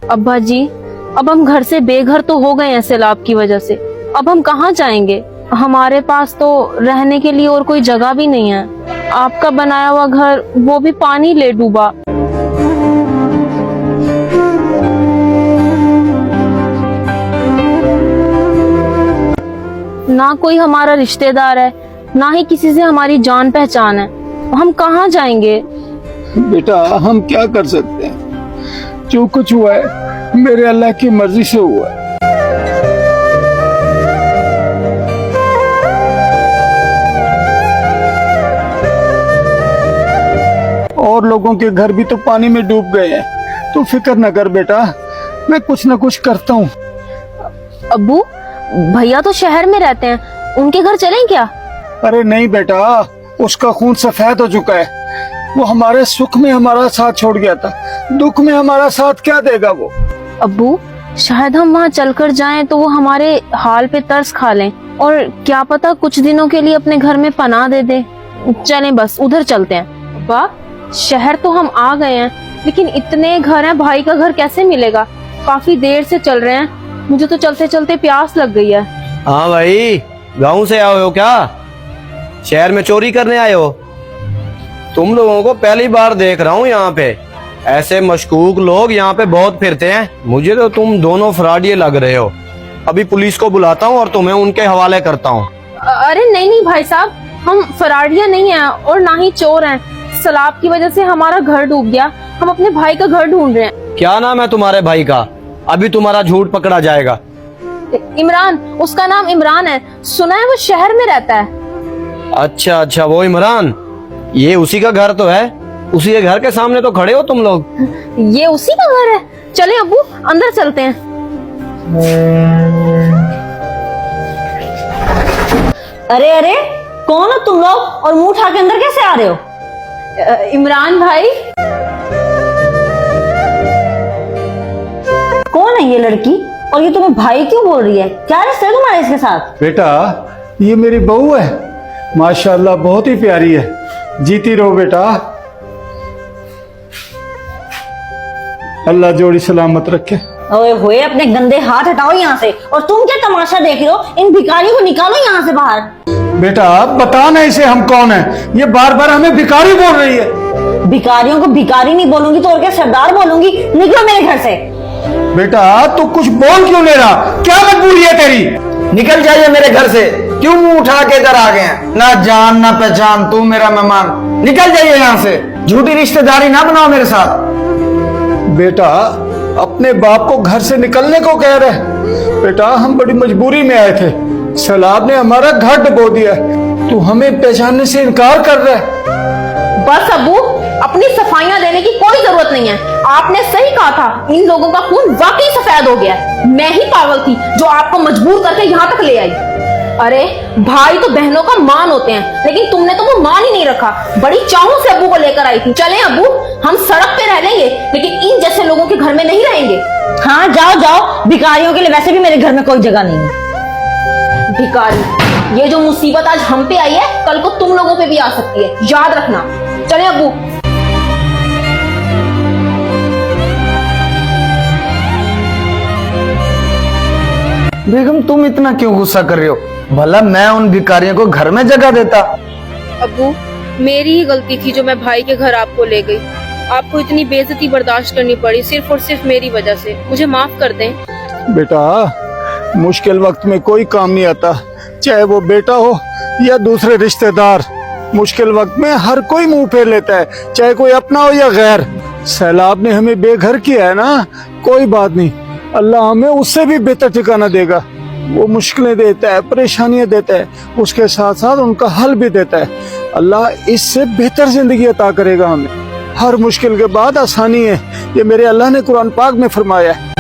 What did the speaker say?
अब्बा जी, अब हम घर से बेघर तो हो गए हैं सैलाब की वजह से। अब हम कहाँ जाएंगे? हमारे पास तो रहने के लिए और कोई जगह भी नहीं है। आपका बनाया हुआ घर वो भी पानी ले डूबा। ना कोई हमारा रिश्तेदार है, ना ही किसी से हमारी जान पहचान है। हम कहाँ जाएंगे? बेटा हम क्या कर सकते हैं, जो कुछ हुआ है मेरे अल्लाह की मर्जी से हुआ है। और लोगों के घर भी तो पानी में डूब गए हैं। तू फिक्र न कर बेटा, मैं कुछ न कुछ करता हूँ। अब्बू, भैया तो शहर में रहते हैं, उनके घर चलें क्या? अरे नहीं बेटा, उसका खून सफेद हो चुका है। वो हमारे सुख में हमारा साथ छोड़ गया था, दुख में हमारा साथ क्या देगा वो। अब्बू, शायद हम वहाँ चलकर जाएं तो वो हमारे हाल पे तरस खा लें, और क्या पता कुछ दिनों के लिए अपने घर में पनाह दे दे। चलें बस उधर चलते हैं। अब्बा, शहर तो हम आ गए हैं, लेकिन इतने घर हैं, भाई का घर कैसे मिलेगा? काफी देर से चल रहे हैं, मुझे तो चलते चलते प्यास लग गई है। हाँ भाई, गाँव से आए हो क्या? शहर में चोरी करने आए हो? तुम लोगों को पहली बार देख रहा हूँ यहाँ पे। ऐसे मशकूक लोग यहाँ पे बहुत फिरते हैं। मुझे तो तुम दोनों फ्रॉडिये लग रहे हो। अभी पुलिस को बुलाता हूँ और तुम्हें उनके हवाले करता हूँ। अरे नहीं नहीं भाई साहब, हम फराडिया नहीं हैं और ना ही चोर हैं। सैलाब की वजह से हमारा घर डूब गया, हम अपने भाई का घर ढूंढ रहे हैं। क्या नाम है तुम्हारे भाई का? अभी तुम्हारा झूठ पकड़ा जाएगा। इमरान, उसका नाम इमरान है। सुना है वो शहर में रहता है। अच्छा अच्छा, वो इमरान, ये उसी का घर तो है। उसी के घर के सामने तो खड़े हो तुम लोग। ये उसी का घर है। चले अब्बू, अंदर चलते हैं। अरे अरे, कौन हो तुम लोग और मुंह उठा के अंदर कैसे आ रहे हो? इमरान भाई। कौन है ये लड़की और ये तुम्हें भाई क्यों बोल रही है? क्या रिश्ता है तुम्हारा इसके साथ? बेटा ये मेरी बहू है, माशाल्लाह बहुत ही प्यारी है। जीती रहो बेटा, अल्लाह जोड़ी सलामत रखे। ओए होए, अपने गंदे हाथ हटाओ यहाँ से। और तुम क्या तमाशा देख रहे हो? इन भिखारियों को निकालो यहाँ से बाहर। बेटा बता ना इसे हम कौन है, ये बार बार हमें भिखारी बोल रही है। भिखारियों को भिखारी नहीं बोलूंगी तो और क्या सरदार बोलूंगी? निकलो मेरे घर से। बेटा तू कुछ बोल क्यों ले रहा, क्या मजबूरी है तेरी? निकल जाइए मेरे घर से। क्यों मुंह उठा के इधर आ गए हैं? ना जान ना पहचान, तू मेरा मेहमान। निकल जाइए यहाँ से। झूठी रिश्तेदारी ना बनाओ मेरे साथ। बेटा अपने बाप को घर से निकलने को कह रहे। बेटा हम बड़ी मजबूरी में आए थे, सैलाब ने हमारा घर डुबो दिया, तू हमें पहचानने से इनकार कर रहा है। बस अब्बू, अपनी सफाइयां देने की कोई जरूरत नहीं है। आपने सही कहा था, इन लोगों का खून वाकई सफेद हो गया है। मैं ही पागल थी जो आपको मजबूर करके यहाँ तक ले आई। अरे भाई तो बहनों का मान होते हैं, लेकिन तुमने तो वो मान ही नहीं रखा। बड़ी चाहों से अब्बू को लेकर आई थी। चलें अब्बू, हम सड़क पे रह लेंगे, लेकिन इन जैसे लोगों के घर में नहीं रहेंगे। हाँ जाओ जाओ, भिखारियों के लिए वैसे भी मेरे घर में कोई जगह नहीं है। भिखारी, ये जो मुसीबत आज हम पे आई है, कल को तुम लोगों पे भी आ सकती है, याद रखना। चलें अब्बू। बेगम तुम इतना क्यों गुस्सा कर रहे हो? भला मैं उन भिखारियों को घर में जगह देता। अब्बू, मेरी ही गलती थी जो मैं भाई के घर आपको ले गई। आपको इतनी बेइज्जती बर्दाश्त करनी पड़ी सिर्फ और सिर्फ मेरी वजह से। मुझे माफ कर दें। बेटा मुश्किल वक्त में कोई काम नहीं आता, चाहे वो बेटा हो या दूसरे रिश्तेदार। मुश्किल वक्त में हर कोई मुंह फेर लेता है, चाहे कोई अपना हो या गैर। सैलाब ने हमें बेघर किया है ना, कोई बात नहीं, अल्लाह हमें उससे भी बेहतर ठिकाना देगा। वो मुश्किलें देता है, परेशानियां देता है, उसके साथ साथ उनका हल भी देता है। अल्लाह इससे बेहतर जिंदगी अता करेगा हमें। हर मुश्किल के बाद आसानी है, ये मेरे अल्लाह ने कुरान पाक में फरमाया है।